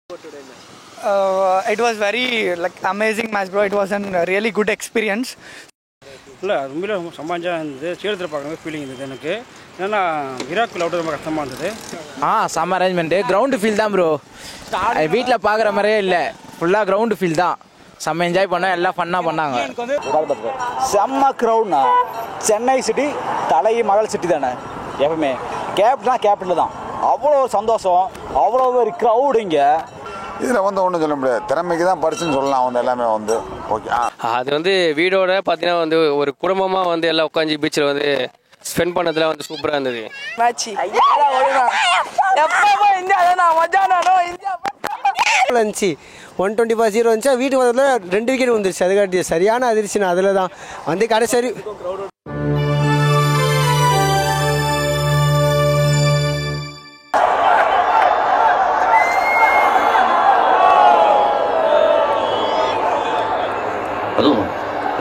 It was very amazing match, bro. It was a really good experience. இல்லை உண்மையிலே ரொம்ப சமாஜாக இருந்தது. சேலத்தில் பார்க்குற ஃபீலிங் இருந்தது எனக்கு. ஏன்னா விராட் கோலி அவுட் ரொம்ப கஷ்டமாக இருந்தது. செம்ம அரேஞ்ச்மெண்ட்டு. கிரவுண்டு ஃபீல் தான் ப்ரோ. வீட்டில் பார்க்குற மாதிரியே இல்லை, ஃபுல்லாக கிரவுண்டு ஃபீல் தான். செம்ம என்ஜாய் பண்ணோம், எல்லாம் ஃபன்னாக பண்ணாங்க. செம்ம க்ரௌட்ண்ணா. சென்னை சிட்டி தலை மகள் சிட்டி தானே எப்பவுமே. கேப்டனில் தான் அவ்வளோ சந்தோஷம், அவ்வளோ ஒரு க்ரௌடு இங்கே. இதில் ஒன்றும் சொல்ல முடியாது, திறமைக்கு தான் பரிசுன்னு சொல்லலாம். எல்லாமே ஓகே. அது வீடோட பார்த்தீங்கன்னா ஒரு குடும்பமாக எல்லாம் உட்காந்து பீச்சில் ஸ்பெண்ட் பண்ணதில் சூப்பராக இருந்தது. இருந்துச்சு 120 வந்துச்சா, வீட்டுக்கு வரதுல 2 விக்கெட் வந்துருச்சு. அதுக்காட்டி சரியான அதிர்ச்சி. நான் அதில் தான் கடைசி அதுவும்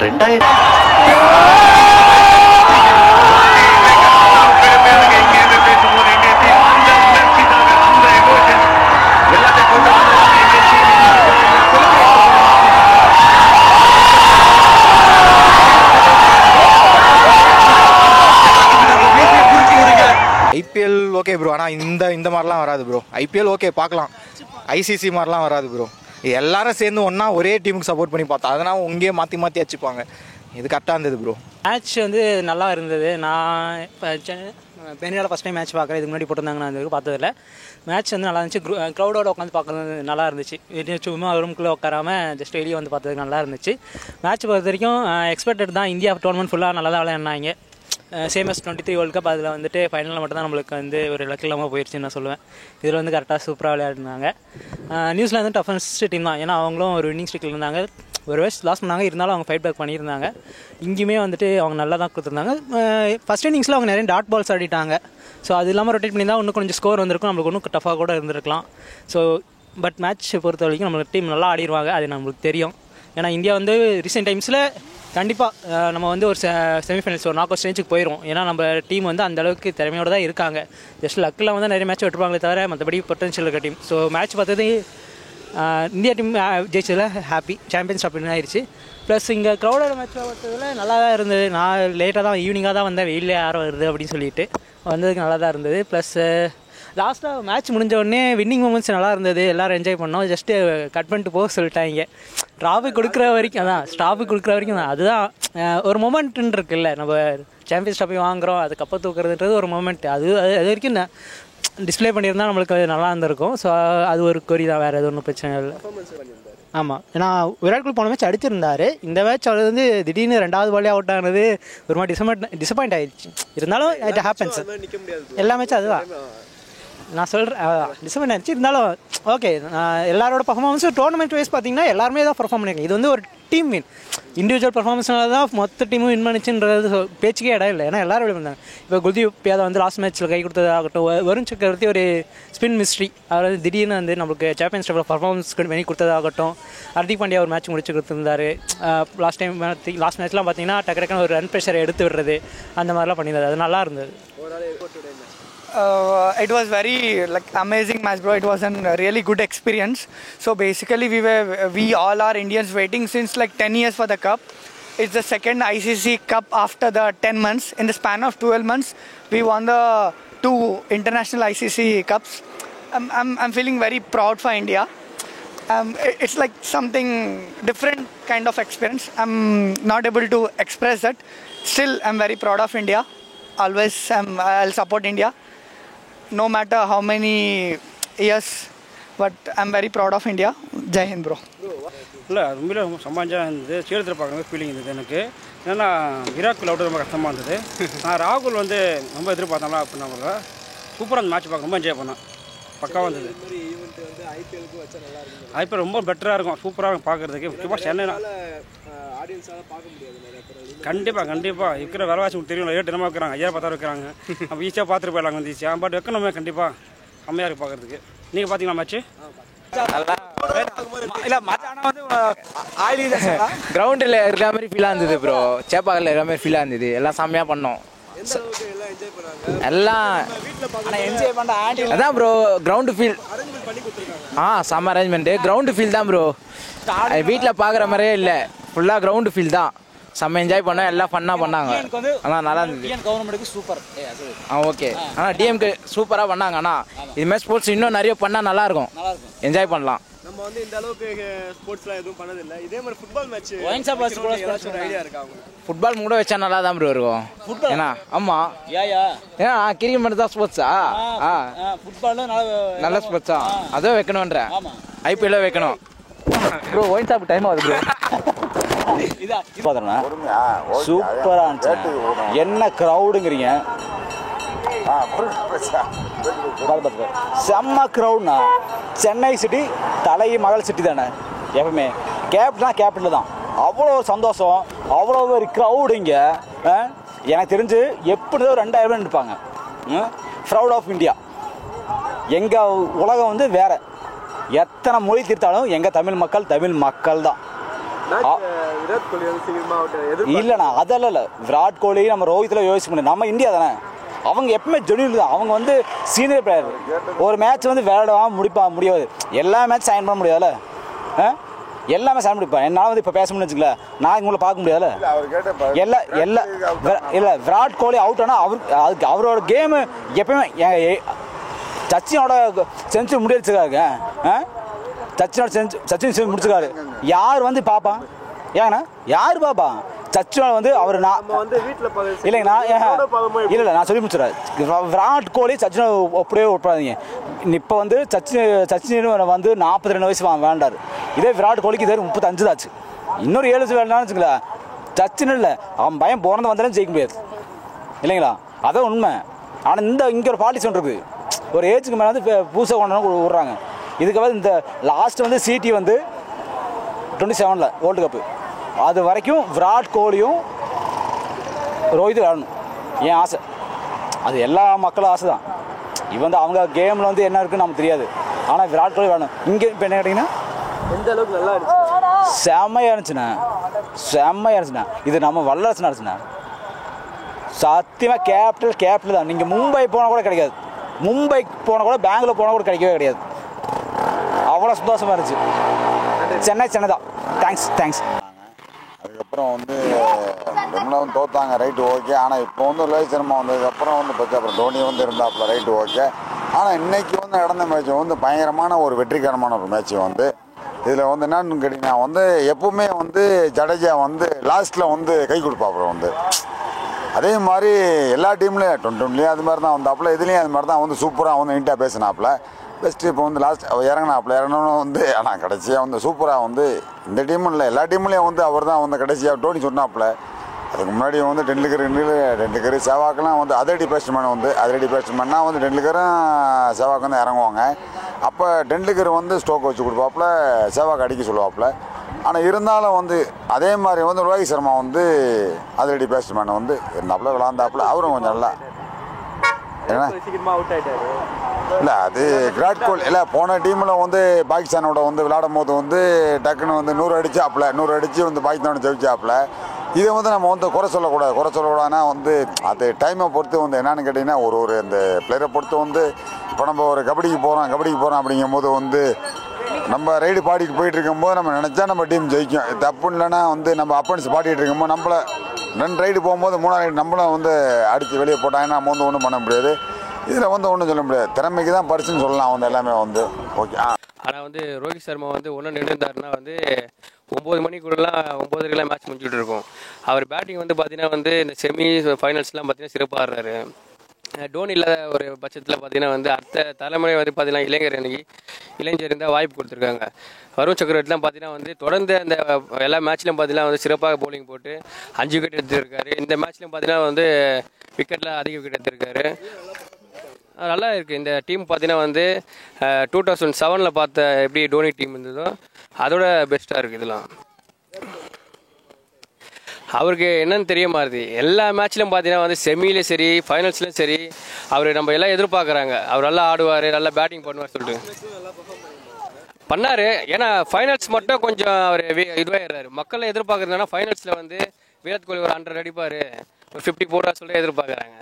2000 ஐபிஎல் ஓகே ப்ரோ, ஆனால் இந்த மாதிரிலாம் வராது ப்ரோ. ஐபிஎல் ஓகே பார்க்கலாம், ஐசிசி மாதிரிலாம் வராது ப்ரோ. எல்லாரும் சேர்ந்து ஒன்றா ஒரே டீமுக்கு சப்போர்ட் பண்ணி பார்த்தோம். அதனால் இங்கேயே மாற்றி வச்சுப்பாங்க. இது கரெக்டாக இருந்தது ப்ரோ. மேட்ச் நல்லா இருந்தது. நான் இப்போ பெனியால் ஃபஸ்ட் டைம் மேட்ச் பார்க்குறேன். இதுக்கு முன்னாடி போட்டிருந்தாங்க, நான் இது பார்த்ததில்ல. மேட்ச் நல்லா இருந்துச்சு. க்ரௌடோட உட்காந்து பார்க்குறது நல்லா இருந்துச்சு. சும்மா ரூம்குள்ளே உட்காராமல் ஜஸ்ட் வெளியே பார்த்ததுக்கு நல்லா இருந்துச்சு. மேட்ச் பொறுத்த வரைக்கும் எக்ஸ்பெக்டட் தான். இந்தியா டோர்னமெண்ட் ஃபுல்லாக நல்லா தான் விளையாடினாங்க. Same as 23 world cup. அதில் ஃபைனலில் மட்டும் தான் நம்மளுக்கு ஒரு லக் இல்லாமல் போயிடுச்சுன்னு நான் சொல்லுவேன். இதில் கரெக்டாக சூப்பராக விளையாடினாங்க. நியூசிலாந்து டஃபஸ்ட் டீம் தான். ஏன்னா அவங்களும் ஒரு வின்னிங் ஸ்ட்ரிக்கில் இருந்தாங்க. ஒரு வேஸ்ட் லாஸ் பண்ணாங்க, இருந்தாலும் அவங்க ஃபைட் பேக் பண்ணியிருந்தாங்க. இங்கேயுமே அவங்க நல்லா தான் கொடுத்துருந்தாங்க. ஃபஸ்ட் இன்னிங்ஸில் அவங்க நிறைய டாட் பால்ஸ் ஆடிட்டாங்க. ஸோ அது இல்லாமல் ரொட்டேட் பண்ணியிருந்தால் இன்னும் கொஞ்சம் ஸ்கோர் வந்திருக்கும், நம்மளுக்கு இன்னும் டஃபாக கூட இருந்திருக்கலாம். ஸோ பட் மேட்ச் பொறுத்த வரைக்கும் நம்மளுக்கு டீம் நல்லா ஆடிடுவாங்க, அது நம்மளுக்கு தெரியும். ஏன்னா இந்தியா ரீசெண்ட் டைம்ஸில் கண்டிப்பாக நம்ம ஒரு செமிஃபைனல்ஸ் ஒரு நாக் அவுட் ஸ்டேஜுக்கு போயிடும். ஏன்னா நம்ம டீம் அந்தளவுக்கு திறமையோடு தான் இருக்காங்க. ஜஸ்ட் லக்கில் நிறைய மேட்ச் விட்டுருப்பாங்களே தவிர மற்றபடி பொட்டன்ஷியல் இருக்க டீம். ஸோ மேட்ச் பார்த்தது இந்தியா டீம் ஜெயிச்சதில் ஹாப்பி. சாம்பியன்ஸ் அப்படின்னு ஆயிடுச்சு. ப்ளஸ் இங்கே க்ரௌடோட மேட்ச்சில் பார்த்ததில் நல்லா தான் இருந்தது. நான் லேட்டாக தான் ஈவினிங்காக தான் வந்தேன், வெயிலில் யாரும் வருது அப்படின்னு சொல்லிட்டு வந்ததுக்கு நல்லா தான் இருந்தது. ப்ளஸ் லாஸ்ட்டாக மேட்ச் முடிஞ்ச உடனே வின்னிங் மூமெண்ட்ஸ் நல்லா இருந்தது. எல்லோரும் என்ஜாய் பண்ணோம். ஜஸ்ட்டு கட் பண்ணிட்டு போக சொல்லிட்டாங்க. ஸ்டாஃபு கொடுக்குற வரைக்கும் தான் அதுதான் ஒரு மொமெண்ட்டுன்னு இருக்குல்ல. நம்ம சாம்பியன்ஸ் ட்ராஃபி வாங்குகிறோம், அது கப்பை தூக்குறதுன்றது ஒரு மொமெண்ட். அது வரைக்கும் டிஸ்பிளே பண்ணியிருந்தால் நம்மளுக்கு நல்லா இருந்திருக்கும். ஸோ அது ஒரு கொரி தான், வேறு எதுவும் ஒன்றும் பிரச்சனை இல்லை. ஆமாம், ஏன்னா விராட் கோலி போன மேட்ச் அடிச்சிருந்தார். இந்த மேட்ச் அவர் திடீர்னு 2வது பாலே அவுட் ஆனது ஒரு மாதிரி டிசப்பாயிண்ட் ஆகிடுச்சு. இருந்தாலும் இட் ஹேப்பன்ஸ். எல்லா மேட்சும் அதுதான் நான் சொல்கிறேன். டிசப்பாயிண்ட் ஆகிடுச்சு. இருந்தாலும் ஓகே, எல்லாரோட பர்ஃபார்மன்ஸும் டோர்னமெண்ட் வைஸ் பார்த்தீங்கன்னா எல்லாருமே தான் பர்ஃபார்ம் பண்ணியிருக்காங்க. இது ஒரு டீம் வின். இண்டிவிஜுவல் பர்ஃபார்மன்ஸ்னால தான் மொத்த டீமும் வின் பண்ணிச்சுன்றது பேச்சுக்கே இடம் இல்லை. ஏன்னா எல்லாரும் விளையாட பண்ணாங்க. இப்போ குல்தீப் யாதவ் லாஸ்ட் மேட்ச்சில் கை கொடுத்ததாகட்டும், வருண் சக்கரவர்த்தி ஒரு ஸ்பின் மிஸ்ட்ரி, அவர் திடீர்னு நம்மளுக்கு சாம்பியன்ஸ் ட்ராஃபியில் பர்ஃபார்மன்ஸ் வெளி கொடுத்ததாகட்டும், ஹர்திக் பாண்டியா ஒரு மேட்ச் முடிச்சு கொடுத்துருந்தாரு. லாஸ்ட் மேட்ச்லாம் பார்த்தீங்கன்னா டக்குன்னு ஒரு ரன் ப்ரெஷரை எடுத்து விடுறது, அந்த மாதிரிலாம் பண்ணியிருந்தாரு. அது நல்லா இருந்தது. It was very amazing match, bro. It was a really good experience. So basically we all are Indians waiting since 10 years for the cup. It's the second ICC cup after the 10 months. In the span of 12 months we won the 2 international ICC cups. I'm feeling very proud for India. It's something different kind of experience. I'm not able to express that. Still I'm very proud of India. Always I'll support India no matter how many years, but I'm very proud of India. Jai Hind, bro. இல்லை உண்மையிலே ரொம்ப சமாஜாக இருந்தது. சேலத்தில் பார்க்குற feeling இருந்தது எனக்கு. ஏன்னா Virat Kohli out ரொம்ப கஷ்டமாக இருந்தது. நான் ராகுல் ரொம்ப எதிர்பார்த்தாங்களா அப்படின்னா சூப்பராக அந்த மேட்ச் பார்க்க ரொம்ப என்ஜாய் பண்ணேன். பக்காவாக இருந்தது. ஐபிஎல் ரொம்ப பெட்டராக இருக்கும், சூப்பராக இருக்கும் பார்க்குறதுக்கு. முக்கியமாக சென்னை கண்டிப்பாக இருக்கிற விலைவாசி உங்களுக்கு தெரியும். 7 தினமாக வைக்கிறாங்க, 5000 வைக்கிறாங்க. நம்ம ஈஸியாக பார்த்துட்டு போயிடலாம் ஈஸியாக. பட் வைக்கணுமே கண்டிப்பாக செம்மையாக இருக்குது பார்க்குறதுக்கு. நீங்கள் பார்த்தீங்களா மேட்ச்சு? கிரவுண்டில் இருக்கிற மாதிரி ஃபீலாக இருந்தது ப்ரோ. சேப்பாக்கில் இருக்கிற மாதிரி ஃபீலாக இருந்தது. எல்லாம் செம்மையாக பண்ணோம். எல்லாம் என்ஜாய் பண்ண ஆண்டி அதான் ப்ரோ கிரவுண்டு ஃபீல் செம்ம அரேஞ்ச்மெண்ட்டு கிரவுண்டு ஃபீல் தான் ப்ரோ வீட்டில் பார்க்குற மாதிரியே இல்லை ஃபுல்லாக கிரவுண்டு ஃபீல் தான் செம்ம என்ஜாய் பண்ணோம் எல்லாம் ஃபன்னாக பண்ணாங்க ஆனால் நல்லா இருந்தது கவர்மெண்ட்டுக்கு சூப்பர் ஓகே ஆனால் டிஎம்கே சூப்பராக பண்ணாங்க ஆனால் இதுமாதிரி ஸ்போர்ட்ஸ் இன்னும் நிறைய பண்ணால் நல்லாயிருக்கும் என்ஜாய் பண்ணலாம் நம்ம வந்து இந்த அளவுக்கு ஸ்போர்ட்ஸ்லாம் எதுவும் பண்ணதில்லை இதே மாதிரி ஃபுட்பால் மேட்ச் ஐடியா இருக்கா ஃபுட்பால் கூட வச்சா நல்லா தான் ப்ரோ இருக்கும் ஏன்னா ஆமாம் ஏன்னா கிரிக்கெட் மட்டும் தான் ஸ்போர்ட்ஸா ஃபுட்பாலும் நல்ல ஸ்போர்ட்ஸா அதுவும் வைக்கணுன்றேன் ஐபிஎல்லும் வைக்கணும் ப்ரோ ஒயின் ஷாப் டைம் ஆகுது ப்ரோ சூப்பரா இருந்துச்சு என்ன கிரௌடுங்கிறீங்க செம்ம கிரௌட்னா சென்னை சிட்டி தலை மகள் சிட்டி தானே எப்பவுமே கேபிட்டல் தான் அவ்வளோ ஒரு சந்தோஷம் அவ்வளோ ஒரு க்ரௌடு இங்கே எனக்கு தெரிஞ்சு எப்படிதான் ஒரு 2000 பேர் நிற்பாங்க ப்ரௌட் ஆஃப் இந்தியா எங்கள் உலகம் வந்து வேற எத்தனை மொழி தீர்த்தாலும் எங்கள் தமிழ் மக்கள் தான் இல்லைண்ணா அதெல்லாம் இல்லை விராட் கோலி நம்ம ரோஹித்தில் யோசிக்க முடியாது நம்ம இந்தியா தானே அவங்க எப்பவுமே ஜெனியூன் தான் அவங்க வந்து சீனியர் பிளேயர் ஒரு மேட்ச் வந்து விளையாடவாம முடியாது எல்லா மேட்ச் சைன் பண்ண முடியாதுல்ல எல்லாமே சைன் முடிப்பேன் என்னால் வந்து இப்போ பேச முடியும் வச்சுக்கல நான் உங்களை பார்க்க முடியாதுல்ல இல்லை விராட் கோலி அவுட் ஆனால் அதுக்கு அவரோட கேமு எப்பயுமே சச்சினோட செஞ்சுரி முடிச்சிருக்காருங்க சச்சின் முடிச்சிருக்காரு யார் வந்து பார்ப்பான் ஏங்கண்ணா யார் பாப்பா சச்சினோட வந்து அவர் இல்லைங்கண்ணா இல்லை நான் சொல்லி முடிச்சுறேன் விராட் கோலி சச்சினை அப்படியே ஒப்பாதீங்க இப்போ வந்து சச்சின் வந்து 42 வயசு வேண்டார் இதே விராட் கோலிக்கு இதே 35 ஆச்சு இன்னொரு 7 வயசு வேண்டாம்னு வச்சுங்களேன் சச்சின் இல்லை அவன் பயம் பிறந்து வந்தாலும் ஜெயிக்க முடியாது இல்லைங்களா அதான் உண்மை ஆனால் இங்கே ஒரு பாலிசி ஒன்று இருக்குது ஒரு ஏஜுக்கு மேலே வந்து பூசை கொண்டு விட்றாங்க இதுக்காக இந்த லாஸ்ட் வந்து சிடி வந்து 27 வேர்ல்டு கப்பு அது வரைக்கும் விராட் கோலியும் ரோஹித் விளையாடணும் என் ஆசை அது எல்லா மக்களும் ஆசை தான் இவன் வந்து அவங்க கேமில் வந்து என்ன இருக்குன்னு நமக்கு தெரியாது ஆனால் விராட் கோலி விளையாடணும் இங்கே இப்போ என்ன கேட்டிங்கன்னா எந்த அளவுக்கு நல்லா இருந்துச்சு செம்மையாக இருந்துச்சுண்ணா இது நம்ம வல்லரசு நடச்சுண்ணா சத்தியமாக கேபிட்டல் தான் நீங்கள் மும்பை போனால் கூட கிடைக்காது மும்பை போனால் கூட பெங்களூர் போனால் கூட கிடைக்கவே கிடையாது அவ்வளோ சந்தோஷமாக இருந்துச்சு சென்னை தான் தேங்க்ஸ் அதுக்கப்புறம் வந்து விமலாவும் தோத்தாங்க ரைட்டு ஓகே ஆனால் இப்போ வந்து ரோஹித் சர்மா வந்ததுக்கப்புறம் வந்து பற்றி அப்புறம் தோனி வந்து இருந்தாப்புல ரைட்டு ஓகே ஆனால் இன்றைக்கி வந்து நடந்த மேட்ச் வந்து பயங்கரமான ஒரு வெற்றிகரமான ஒரு மேட்ச் வந்து இதில் வந்து என்னன்னு கேட்டிங்கன்னா வந்து எப்பவுமே வந்து ஜடேஜா வந்து லாஸ்ட்டில் வந்து கை கொடுப்பாப்புல வந்து அதே மாதிரி எல்லா டீம்லேயும் 20 அது மாதிரி தான் வந்தாப்புல இதுலேயும் அது மாதிரி தான் வந்து சூப்பராக வந்து நீட்டாக பேசினாப்புல பெஸ்ட்டு இப்போ வந்து லாஸ்ட் இறங்கணும் வந்து ஆனால் கடைசியாக வந்து சூப்பராக வந்து இந்த டீமும் இல்லை எல்லா டீம்லேயும் வந்து அவர் தான் வந்து கடைசியாக டோனி சொன்னாப்புல அதுக்கு முன்னாடி வந்து டெண்டுல்கர் சேவாக்கெல்லாம் வந்து அதிரடி பேட்ஸ்மேன் வந்து அதிரடி பேட்ஸ்மேன்னா வந்து டெண்டுல்கரும் சேவாக்கும் தான் இறங்குவாங்க அப்போ டெண்டுல்கர் வந்து ஸ்டோக் வச்சு கொடுப்பாப்புல சேவாக்கு அடிக்க சொல்லுவாப்புல ஆனால் இருந்தாலும் வந்து அதே மாதிரி வந்து ரோஹித் சர்மா வந்து அதிரடி பேட்ஸ்மேன் வந்து இருந்தாப்புல விளாண்டாப்புல அவரும் கொஞ்சம் நல்லா இல்லை அது விராட் கோலி இல்லை போன டீமில் வந்து பாகிஸ்தானோட வந்து விளையாடும் போது வந்து டக்குன்னு வந்து 100 அடித்து வந்து பாகிஸ்தானோட ஜெயிச்சாப்புல இதை வந்து நம்ம வந்து குறை சொல்லக்கூடாதுன்னா வந்து அது டைமை பொறுத்து வந்து என்னன்னு கேட்டிங்கன்னா ஒரு இந்த பிளேயரை பொறுத்து வந்து இப்போ நம்ம ஒரு கபடிக்கு போகிறோம் அப்படிங்கும் போது வந்து நம்ம ரைடு பாடிட்டு போயிட்டு இருக்கும்போது நம்ம நினச்சா நம்ம டீம் ஜெயிக்கும் தப்புன்னு இல்லைன்னா வந்து நம்ம அப்பன்ஸ் பாடிட்டு இருக்கும்போது நம்மளை 2 ரைடு போகும்போது 3ஆம் ரைடு நம்மளும் வந்து அடித்து வெளியே போட்டாங்கன்னா நம்ம வந்து ஒன்றும் பண்ண முடியாது இதில் வந்து ஒன்றும் சொல்ல முடியாது திறமைக்கு தான் பரிசுன்னு சொல்லலாம் வந்து எல்லாமே வந்து ஓகே ஆனால் வந்து ரோஹித் சர்மா வந்து ஒன்றும் நின்றுந்தாருன்னா வந்து 9 மணிக்குள்ளலாம் 9:30 மேட்ச் முடிச்சுட்டு இருக்கும் அவர் பேட்டிங் வந்து பார்த்தீங்கன்னா வந்து இந்த செமி ஃபைனல்ஸ்லாம் பார்த்தீங்கன்னா சிறப்பாக ஆடுறாரு டோனி இல்லாத ஒரு பட்சத்தில் பார்த்தீங்கன்னா வந்து அடுத்த தலைமுறை வந்து பார்த்தீங்கன்னா இளைஞர் இருந்தால் வாய்ப்பு கொடுத்துருக்காங்க வருண் சக்கரவர்த்திலாம் பார்த்தீங்கன்னா வந்து தொடர்ந்து அந்த எல்லா மேட்ச்லையும் பார்த்தீங்கன்னா வந்து சிறப்பாக பவுலிங் போட்டு 5 விக்கெட் எடுத்துருக்காரு இந்த மேட்ச்லையும் பார்த்தீங்கன்னா வந்து விக்கெட்டில் அதிக விக்கெட் எடுத்திருக்காரு நல்லா இருக்குது இந்த டீம் பார்த்தீங்கன்னா வந்து 2007 பார்த்த எப்படி டோனி டீம் இருந்ததோ அதோட பெஸ்ட்டாக இருக்குது இதெல்லாம் அவருக்கு என்னன்னு தெரிய மாறுது எல்லா மேட்ச்லையும் பார்த்தீங்கன்னா வந்து செமிலையும் சரி ஃபைனல்ஸ்லையும் சரி அவர் நம்ம எல்லாம் எதிர்பார்க்குறாங்க அவர் நல்லா ஆடுவார் நல்லா பேட்டிங் பண்ணுவார் சொல்லிட்டு பண்ணார் ஏன்னா ஃபைனல்ஸ் மட்டும் கொஞ்சம் அவர் இதுவாகிடுறாரு மக்களை எதிர்பார்க்குறதுனா ஃபைனல்ஸில் வந்து விராட் கோலி ஒரு 100 அடிப்பார் ஒரு 50 போட சொல்லி எதிர்பார்க்குறாங்க.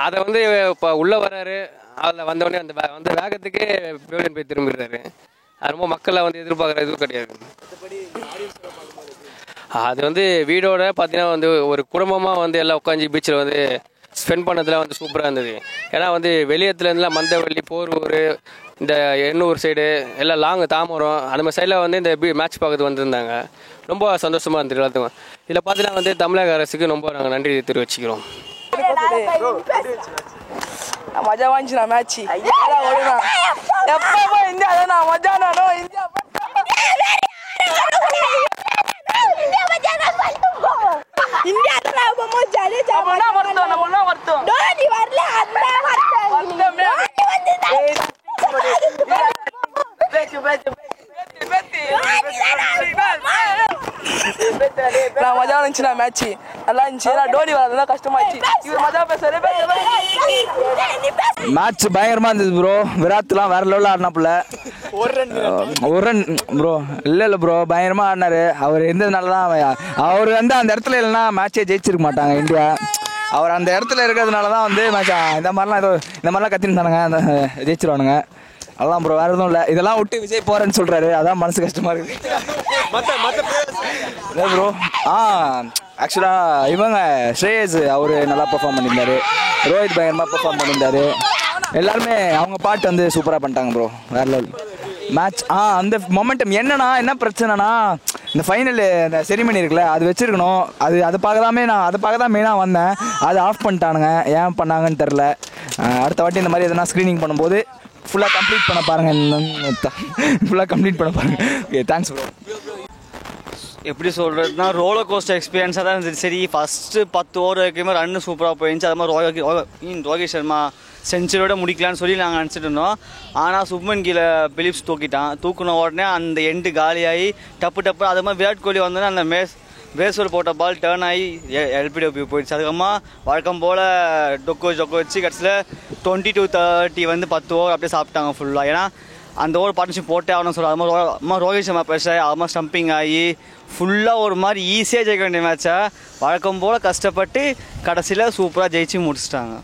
அதை வந்து இப்போ உள்ளே வராரு, அதில் வந்தவொடனே அந்த வேகத்துக்கே பெவிலியன் போய் திரும்பிடுறாரு. அது ரொம்ப மக்களை வந்து எதிர்பார்க்குற இதுவும் கிடையாது. அது வந்து வீடோட பார்த்தீங்கன்னா வந்து ஒரு குடும்பமாக வந்து எல்லாம் உட்காந்து பீச்சில் வந்து ஸ்பெண்ட் பண்ணதில் வந்து சூப்பராக இருந்தது. ஏன்னா வந்து வெளியத்துலேருந்துலாம் மந்தவள்ளி, போரூர், இந்த எண்ணூர் சைடு எல்லாம் லாங் தாமரம் அந்த மாதிரி சைடில் வந்து இந்த மேட்ச் பார்க்கறது வந்திருந்தாங்க. ரொம்ப சந்தோஷமாக இருந்தது எல்லாத்துக்கும். இதில் பார்த்தீங்கன்னா வந்து தமிழக அரசுக்கு ரொம்ப நாங்கள் நன்றி தெரிவிச்சுக்கிறோம். மஜா வந்துச்சு நான் மேட்ச் எப்போ இந்தியா நான் மஜா நானும் இந்தியா நான் மஜா இருந்துச்சு நான் மேட்ச் நல்லா இருந்துச்சு. டோனி வரதுதான் கஷ்டமாச்சு. இவர் மஜா பேசுறேன். மேட்ச் பயங்கரமாக இருந்தது ப்ரோ. விராட்லாம் வேற லெவலில் ஆடினாப்புல. ஒரு ரன் ப்ரோ. இல்லை ப்ரோ, பயங்கரமாக ஆடினாரு. அவர் இருந்ததுனால தான் அவர் வந்து அந்த இடத்துல இல்லைன்னா மேட்சே ஜெயிச்சிருக்க மாட்டாங்க இந்தியா. அவர் அந்த இடத்துல இருக்கிறதுனால தான் வந்து மேட்ச் இந்த மாதிரிலாம் கத்தின்னு தானுங்க அந்த ஜெயிச்சிருவானுங்க. அதான் ப்ரோ, வேறு எதுவும் இல்லை. இதெல்லாம் விட்டு விஜய் போகிறேன்னு சொல்கிறாரு, அதான் மனசு கஷ்டமாக இருக்குது. இல்லை ப்ரோ, ஆக்சுவலாக இவங்க ஸ்ரேயஸ் அவர் நல்லா பெர்ஃபார்ம் பண்ணியிருந்தாரு. ரோஹித் பயங்கரமாக பெர்ஃபார்ம் பண்ணியிருந்தாரு. எல்லாருமே அவங்க பாட்டு வந்து சூப்பராக பண்ணிட்டாங்க ப்ரோ. வேறு லெவல் மேட்ச். அந்த மொமெண்டம் என்ன பிரச்சனைனா, இந்த ஃபைனல் இந்த செரிமனி இருக்குல்ல, அது வச்சுருக்கணும். அதை பார்க்க தான் மெயினாக வந்தேன். அது ஆஃப் பண்ணிட்டானுங்க. ஏன் பண்ணாங்கன்னு தெரில. அடுத்த வாட்டி இந்த மாதிரி எதனா ஸ்க்ரீனிங் பண்ணும்போது ஃபுல்லாக கம்ப்ளீட் பண்ண பாருங்கள். Okay, thanks bro. எப்படி சொல்கிறதுனா, ரோலர் கோஸ்டர் எக்ஸ்பீரியன்ஸாக தான் இருந்துச்சு. சரி, ஃபஸ்ட்டு 10 ஓவர் வரைக்குமே ரன்னு சூப்பராக போயிருந்துச்சு. அது மாதிரி ரோஹித் சர்மா செஞ்சுரியோட முடிக்கலான்னு சொல்லி நாங்கள் நினச்சிட்டு இருந்தோம். ஆனால் சுப்மன் கீழே பிலிப்ஸ் தூக்கின உடனே அந்த எண்டு காலியாகி டப்பு அது மாதிரி விராட் கோலி வந்தோடனே அந்த பேஸ்வல் போட்ட பால் டேர்ன் ஆகி எல்பிடபிள்யூ போயிடுச்சு. அதுக்கப்புறமா வழக்கம் போல் டொக்கோ வச்சு கடைசியில் 20-30 வந்து 10 ஓவர் அப்படியே சாப்பிட்டாங்க ஃபுல்லாக. ஏன்னா அந்த ஓவர் பார்ட்னர்ஷிப் போட்டே ஆகணும்னு சொல்லுவாங்க. அது மாதிரி ரோஹித் சர்மா பேச அது மாதிரி ஸ்டம்பிங் ஆகி ஃபுல்லாக ஒரு மாதிரி ஈஸியாக ஜெயிக்க வேண்டிய மேட்சை வழக்கம் போல் கஷ்டப்பட்டு கடைசியில் சூப்பராக ஜெயிச்சு முடிச்சிட்டாங்க.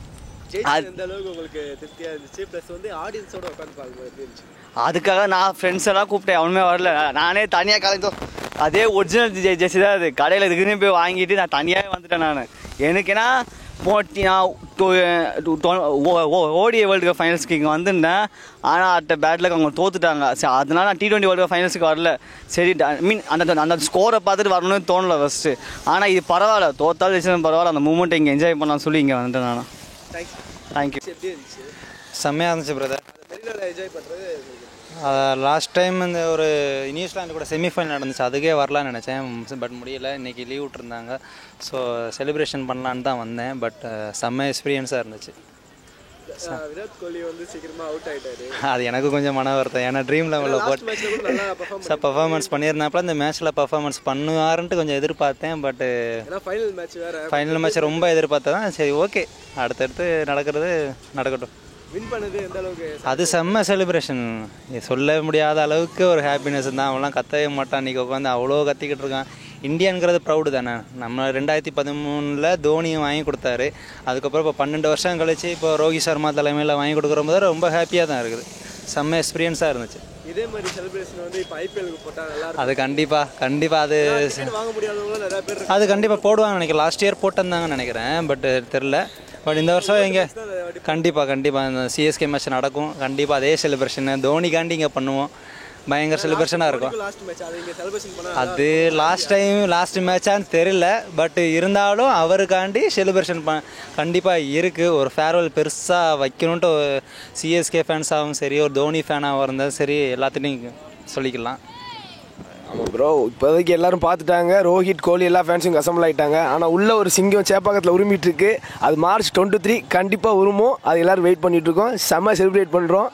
அதுக்காக நான் ஃப்ரெண்ட்ஸ் எல்லாம் கூப்பிட்டேன், அவனுமே வரல. நானே தனியாக கலந்தோம். அதே ஒரிஜினல் ஜெர்சி தான் அது. கடையில் இதுக்குன்னு போய் வாங்கிட்டு நான் தனியாகவே வந்துட்டேன். நான் எனக்குன்னா ஓடிஐ வேர்ல்டு கப் ஃபைனல்ஸ்க்கு இங்கே வந்திருந்தேன். ஆனால் அட்ட பேட்டில் அவங்க தோத்துட்டாங்க. சரி, அதனால நான் T20 வேர்ல்டு கப் ஃபைனல்ஸுக்கு வரல. சரி, அந்த ஸ்கோரை பார்த்துட்டு வரணும்னு தோணலை ஃபஸ்ட்டு. ஆனால் இது பரவாயில்ல, தோத்தாலும் ஜெயிச்சாலும் பரவாயில்ல, அந்த மூமெண்ட்டை இங்கே என்ஜாய் பண்ணலாம்னு சொல்லி இங்கே வந்துட்டேன் நான். தேங்க்யூ. செம்மையாக இருந்துச்சு பிரதர். லாஸ்ட் டைம் இந்த ஒரு நியூசிலாந்து கூட செமிஃபைனல் நடந்துச்சு, அதுக்கே வரலான்னு நினச்சேன். பட் முடியலை, இன்றைக்கி லீவ் விட்டுருந்தாங்க. ஸோ செலிப்ரேஷன் பண்ணலான்னு தான் வந்தேன். பட் செம்ம எக்ஸ்பீரியன்ஸாக இருந்துச்சு. விராட் கோலி வந்து சீக்கிரமாக அவுட் ஆகிட்டாரு. அது எனக்கு கொஞ்சம் மன வருத்தம். ஏன்னா ட்ரீம் லெவலில் போட்டு பர்ஃபார்மன்ஸ் பண்ணியிருந்தாப்புல இந்த மேட்ச்சில் பர்ஃபார்மன்ஸ் பண்ணுவாருன்ட்டு கொஞ்சம் எதிர்பார்த்தேன். பட்டு ஃபைனல் மேட்ச் ரொம்ப எதிர்பார்த்தேன். சரி, ஓகே, அடுத்தடுத்து நடக்கட்டும். வின் பண்ணது எந்த அளவுக்கு? அது செம்ம செலிப்ரேஷன். சொல்ல முடியாத அளவுக்கு ஒரு ஹாப்பினஸ் தான். அவன்லாம் கத்தவே மாட்டான். இன்றைக்கி உட்காந்து அவ்வளோ கத்திக்கிட்டு இருக்கான். இந்தியாங்கிறது ப்ரௌடு தானே. நம்ம 2013 தோனியும் வாங்கி கொடுத்தாரு. அதுக்கப்புறம் இப்போ 12 வருஷம் கழிச்சு இப்போ ரோஹித் சர்மா தலைமையில் வாங்கி கொடுக்குற போது ரொம்ப ஹாப்பியாக தான் இருக்குது. செம்ம எக்ஸ்பீரியன்ஸாக இருந்துச்சு. இதே மாதிரி செலிப்ரேஷன் வந்து இப்போ ஐபிஎலுக்கு போட்டால் நல்லா இருக்கும். அது கண்டிப்பாக அது வாங்க முடியாதவங்களும் நிறைய பேர் அது கண்டிப்பாக போடுவாங்க நினைக்கிறேன். லாஸ்ட் இயர் போட்டிருந்தாங்கன்னு நினைக்கிறேன். பட் தெரில. பட் இந்த வருஷம் இங்கே கண்டிப்பாக இந்த சிஎஸ்கே மேட்ச் நடக்கும். கண்டிப்பாக அதே செலிப்ரேஷன் தோனிக்காண்டி இங்கே பண்ணுவோம். பயங்கர செலிப்ரேஷனாக இருக்கும். அது லாஸ்ட் மேட்சான்னு தெரியல. பட் இருந்தாலும் அவருக்காண்டி செலிப்ரேஷன் கண்டிப்பாக இருக்குது. ஒரு ஃபேர்வெல் பெருசாக வைக்கணுன்ட்டு சிஎஸ்கே ஃபேன்ஸாகவும் சரி, ஒரு தோனி ஃபேனாகவும் இருந்தாலும் சரி, எல்லாத்துலேயும் சொல்லிக்கலாம். ஆமாம் ப்ரோ, இப்போதைக்கு எல்லாரும் பார்த்துட்டாங்க. ரோஹித் கோலி எல்லா ஃபேன்ஸும் அசம்பிள் ஆகிட்டாங்க. ஆனால் உள்ள ஒரு சிங்கம் சேப்பாக்கத்தில் உரிமிட்டு இருக்கு. அது March 23 கண்டிப்பாக உருமோம். அது எல்லோரும் வெயிட் பண்ணிகிட்ருக்கோம். செம்ம செலிப்ரேட் பண்ணுறோம்.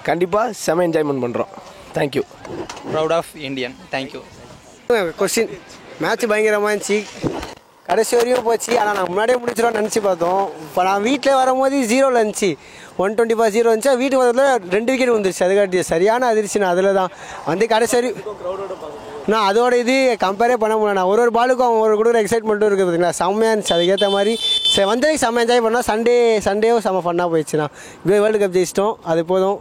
கண்டிப்பாக செம்ம என்ஜாய்மெண்ட் பண்ணுறோம். Thank you. Proud of Indian. Thank you. Question match பயங்கரமாக இருந்துச்சு. கடைசி வரையும் போச்சு. ஆனால் நான் முன்னாடியே முடிச்சிடும்னு நினச்சி பார்த்தோம். இப்போ நான் வீட்டில் வரும்போது 0 இருந்துச்சு, 120 இருந்துச்சா, வீட்டுக்கு வரதுல 2 விக்கெட் வந்துருச்சு. அதுக்காட்டி சரியான அதிர்ச்சி. நான் அதில் தான் வந்து கடைசி வரையும் நான் அதோட இது கம்பேரே பண்ண முடியல. நான் ஒரு பாலுக்கும் அவங்க ஒரு கொடுக்குற எக்ஸைட்மெண்ட்டும் இருக்குது பார்த்தீங்களா, செம்மையாக இருந்துச்சு. அதுக்கேற்ற மாதிரி வந்ததுக்கு செம்ம என்ஜாய் பண்ணோம். சண்டேவும் செம்ம ஃபன்னாக போயிடுச்சுண்ணா. இப்போ வேர்ல்டு கப் ஜெயிச்சிட்டோம், அது போதும்.